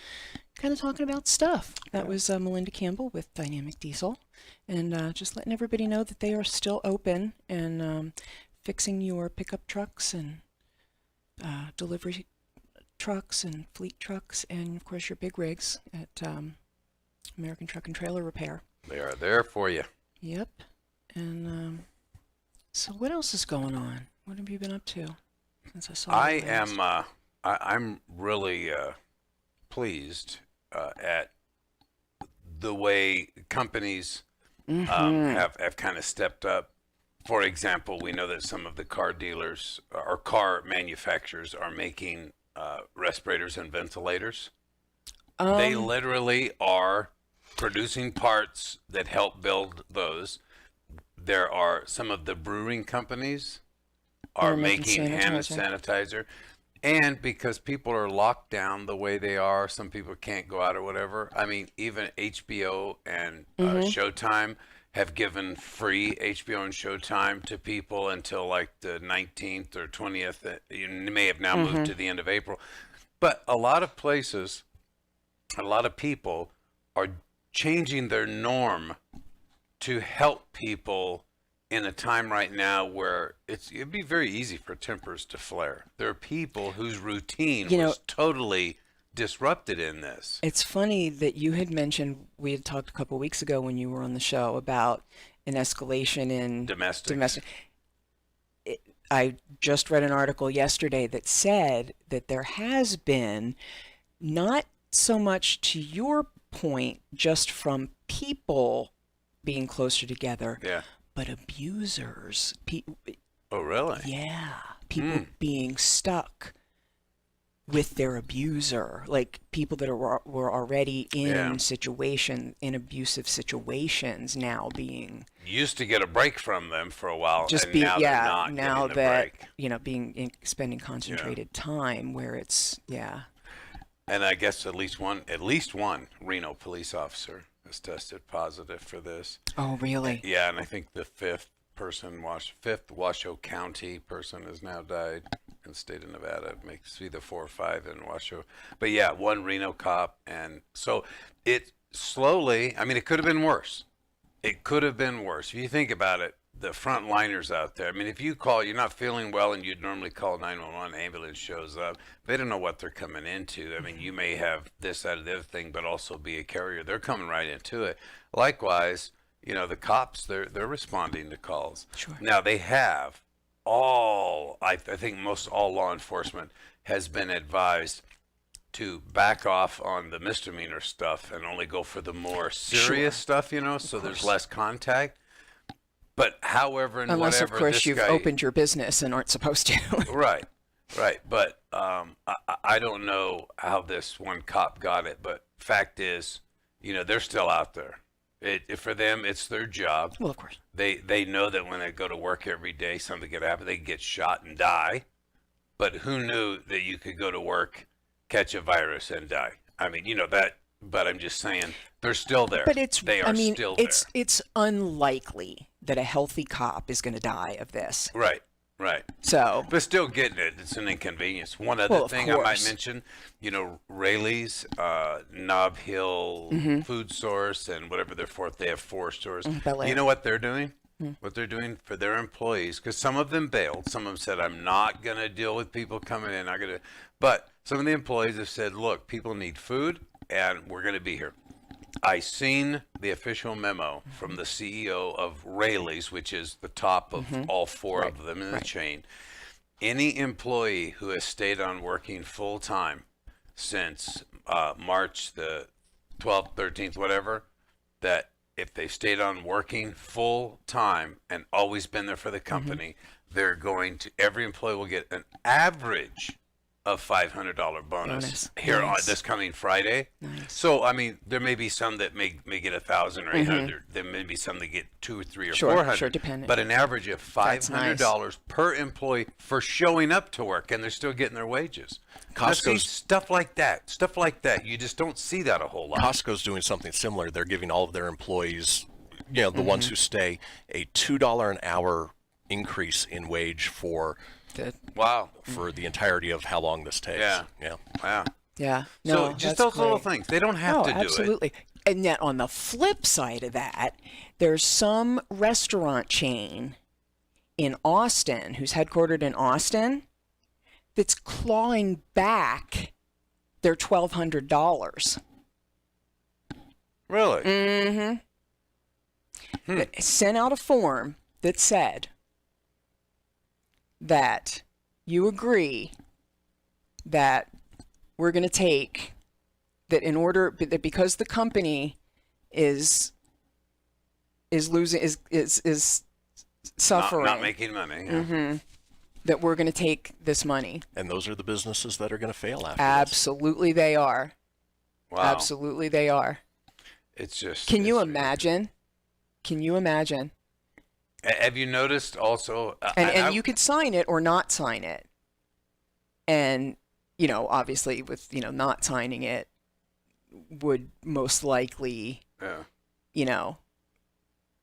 of talking about stuff. That was Melinda Campbell with Dynamic Diesel. And just letting everybody know that they are still open and fixing your pickup trucks and delivery trucks and fleet trucks. And, of course, your big rigs at American Truck and Trailer Repair. They are there for you. Yep. And so what else is going on? What have you been up to since I saw you last? I'm really pleased at the way companies have kind of stepped up. For example, we know that some of the car dealers or car manufacturers are making respirators and ventilators. They literally are producing parts that help build those. There are some of the brewing companies are making hand sanitizer. And because people are locked down the way they are, some people can't go out or whatever. I mean, even HBO and Showtime have given free HBO and Showtime to people until like the 19th or 20th. You may have now moved to the end of April. But a lot of places, a lot of people are changing their norm to help people in a time right now where it'd be very easy for tempers to flare. There are people whose routine was totally disrupted in this. It's funny that you had mentioned, we had talked a couple of weeks ago when you were on the show about an escalation in domestic. I just read an article yesterday that said that there has been, not so much to your point, just from people being closer together, but abusers. Oh, really? Yeah. People being stuck with their abuser, like people that were already in in abusive situations, now being used to get a break from them for a while, just and be now they're not now getting the that break. Being spending concentrated time where it's And I guess at least one Reno police officer has tested positive for this. Oh, really? Yeah, and I think the fifth Washoe County person has now died in the state of Nevada. It makes either 4 or 5 in Washoe. But yeah, one Reno cop. And so it slowly, I mean, it could have been worse. It could have been worse. If you think about it, the frontliners out there, I mean, if you call, you're not feeling well and you'd normally call 911, ambulance shows up. They don't know what they're coming into. I mean, you may have this, that, or the other thing, but also be a carrier. They're coming right into it. Likewise, the cops, they're responding to calls. Sure. Now, they have I think most all law enforcement has been advised to back off on the misdemeanor stuff and only go for the more serious stuff, so there's less contact. But however and unless, whatever, of course, you've opened your business and aren't supposed to. Right. But I don't know how this one cop got it, but fact is, they're still out there. For them, it's their job. Well, of course. They know that when they go to work every day, something could happen. They could get shot and die. But who knew that you could go to work, catch a virus, and die? I mean, that. But I'm just saying, they're still there. But they are still there. It's unlikely that a healthy cop is going to die of this. Right. So, but still getting it, it's an inconvenience. One other thing I might mention, Rayleigh's, Nob Hill Food Source, and whatever their fourth, they have 4 stores. You know what they're doing? What they're doing for their employees, because some of them bailed. Some of them said, I'm not going to deal with people coming in. But some of the employees have said, look, people need food, and we're going to be here. I seen the official memo from the CEO of Rayleigh's, which is the top of all 4 of them in the chain. Any employee who has stayed on working full time since March the 12th, 13th, whatever, that if they stayed on working full time and always been there for the company, they're going to, every employee will get an average of $500 bonus Bonus. here on Nice. this coming Friday. Nice. So I mean, there may be some that may get 1,000 or 800. There may be some that get 2 or 3 or Sure, 400. sure, depending. But an average of $500 per employee for showing up to work, and they're still getting their wages. Now, see, Costco's stuff like that. You just don't see that a whole lot. Costco's doing something similar. They're giving all of their employees, the ones who stay, a $2 an hour increase in wage for the entirety of how long this takes. Yeah. Wow. Yeah. So No, just that's those little great. things. They don't have to do absolutely. And yet on the flip side of that, there's some restaurant chain in Austin who's headquartered in Austin that's clawing back their $1,200. Really? Mm-hmm. That sent out a form that said that you agree that we're going to take that in order that because the company is losing is suffering, Not making money. Yeah. mm-hmm, that we're going to take this money. And those are the businesses that are going to fail after Absolutely, they are. Wow. Absolutely, they are. It's just. Can you imagine? Can you imagine? Have you noticed also? And you could sign it or not sign it. And, obviously with, not signing it would most likely,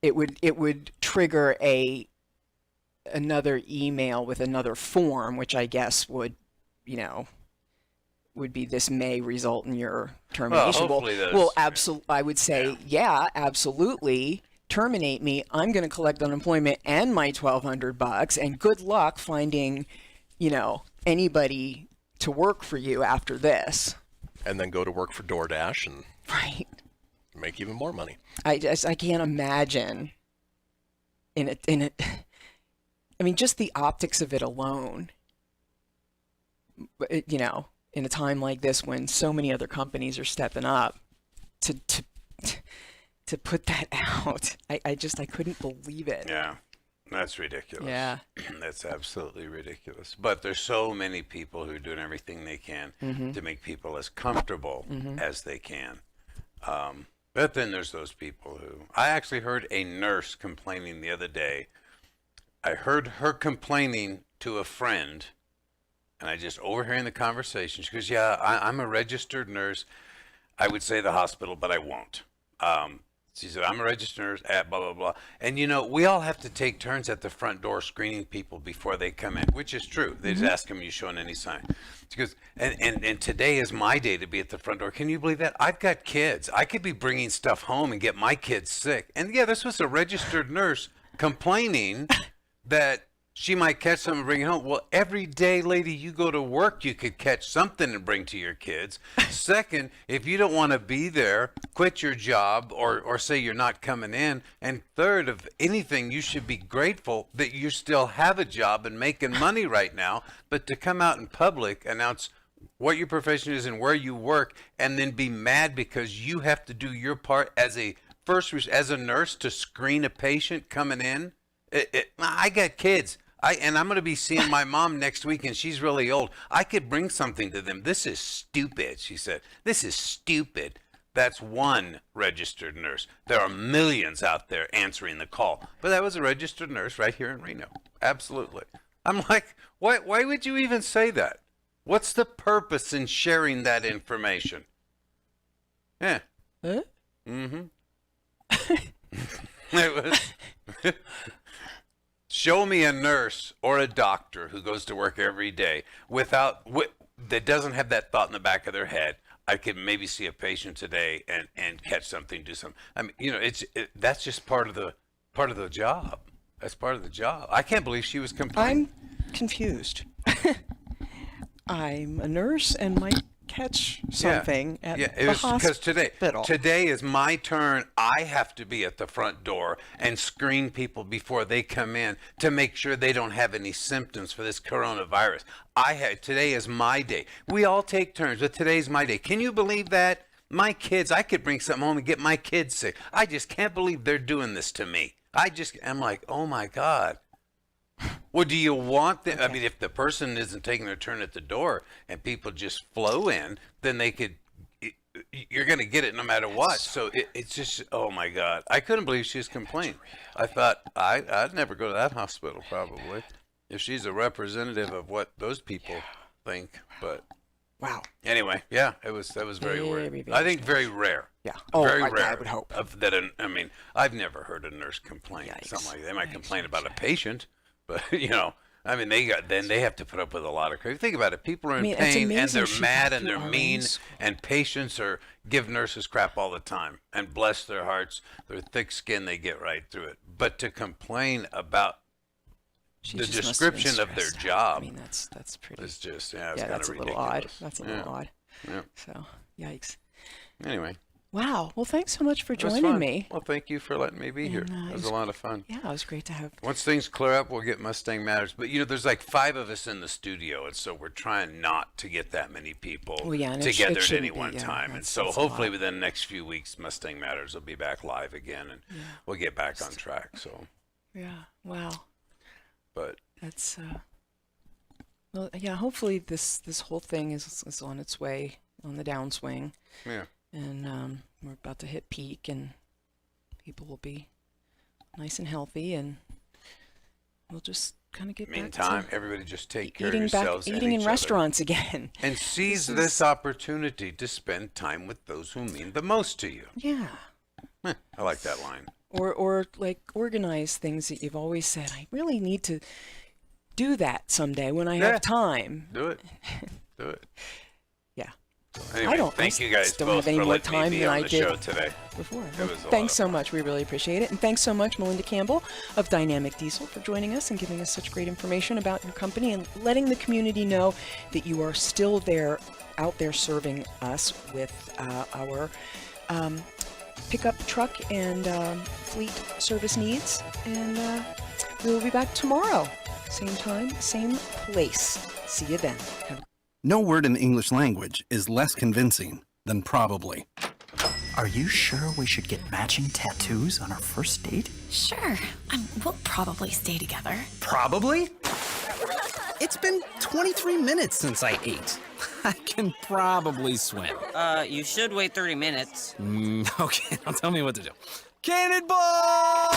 it would trigger another email with another form, which I guess would be this may result in your termination. Well, hopefully I would say, yeah, absolutely. Terminate me. I'm going to collect unemployment and my $1,200, and good luck finding, anybody to work for you after this. And then go to work for DoorDash and make even more money. I can't imagine I mean, just the optics of it alone, in a time like this when so many other companies are stepping up to put that out. I couldn't believe it. Yeah, that's ridiculous. Yeah. That's absolutely ridiculous. But there's so many people who are doing everything they can to make people as comfortable as they can. But then there's those people who... I actually heard a nurse complaining the other day. I heard her complaining to a friend, and I just overhearing the conversation. She goes, yeah, I'm a registered nurse. I would say the hospital, but I won't. She said, I'm a registered nurse at blah, blah, blah. And, we all have to take turns at the front door screening people before they come in, which is true. They just ask them, you showing any sign? She goes, and today is my day to be at the front door. Can you believe that? I've got kids. I could be bringing stuff home and get my kids sick. And, yeah, this was a registered nurse complaining that she might catch something and bring it home. Well, every day, lady, you go to work, you could catch something and bring to your kids. Second, if you don't want to be there, quit your job or say you're not coming in. And third, of anything, you should be grateful that you still have a job and making money right now. But to come out in public, announce what your profession is and where you work, and then be mad because you have to do your part as a nurse to screen a patient coming in. I got kids. And I'm going to be seeing my mom next week, and she's really old. I could bring something to them. This is stupid, she said. This is stupid. That's one registered nurse. There are millions out there answering the call. But that was a registered nurse right here in Reno. Absolutely. I'm like, why would you even say that? What's the purpose in sharing that information? Yeah. Huh? Mm-hmm. It was... Show me a nurse or a doctor who goes to work every day that doesn't have that thought in the back of their head. I could maybe see a patient today and catch something, do something. I mean, that's just part of the job. That's part of the job. I can't believe she was complaining. I'm confused. I'm a nurse and might catch something at it was because today is my turn. I have to be at the front door and screen people before they come in to make sure they don't have any symptoms for this coronavirus. Today is my day. We all take turns, but today's my day. Can you believe that? My kids, I could bring something home and get my kids sick. I just can't believe they're doing this to me. I'm like, oh my God. Well, do you want them? I mean, if the person isn't taking their turn at the door and people just flow in, then they could. You're going to get it no matter what. So it's just, oh my God. I couldn't believe she's complained. I thought I'd never go to that hospital probably if she's a representative of what those people think. But wow. Anyway, yeah, that was very weird. very I think very rare. Yeah. Very I rare. would hope. I mean, I've never heard a nurse complain. Something like that. They might complain about a patient, but I mean, they have to put up with a lot of crap. Think about it. People are in pain and they're mad and they're mean, and patients give nurses crap all the time. And bless their hearts, their thick skin, they get right through it. But to complain about the description of their job, I mean, that's pretty. It's just it's that's a ridiculous. little odd. That's a little odd. Yeah. So, yikes. Anyway. Wow. Well, thanks so much for It was joining fun. me. Well, thank you for letting me be here. It was a lot of fun. Yeah, it was great to have. Once things clear up, we'll get Mustang Matters. But, there's like 5 of us in the studio, and so we're trying not to get that many people together at any one time. And so hopefully within the next few weeks, Mustang Matters will be back live again, and we'll get back on track. So. Yeah. Wow. But. That's, well, yeah, hopefully this whole thing is on its way, on the downswing. Yeah. And we're about to hit peak, and people will be nice and healthy, and we'll just kind of get Meantime, back to everybody just take care of yourselves and eating in each restaurants again. And seize this opportunity to spend time with those who mean the most to you. Yeah. I like that line. Or like organize things that you've always said, I really need to do that someday when I have time. Do it. Do it. Yeah. Anyway, I don't. thank you guys don't both have any for more letting me time be than on I the did show today. Before. It Well, was a thanks lot so much. We really appreciate it. And thanks so much, Melinda Campbell of Dynamic Diesel, for joining us and giving us such great information about your company and letting the community know that you are still out there serving us with our pickup truck and fleet service needs. And we will be back tomorrow. Same time, same place. See you then. No word in the English language is less convincing than probably. Are you sure we should get matching tattoos on our first date? Sure. We'll probably stay together. Probably? It's been 23 minutes since I ate. I can probably swim. You should wait 30 minutes. Okay, now tell me what to do. Cannonball!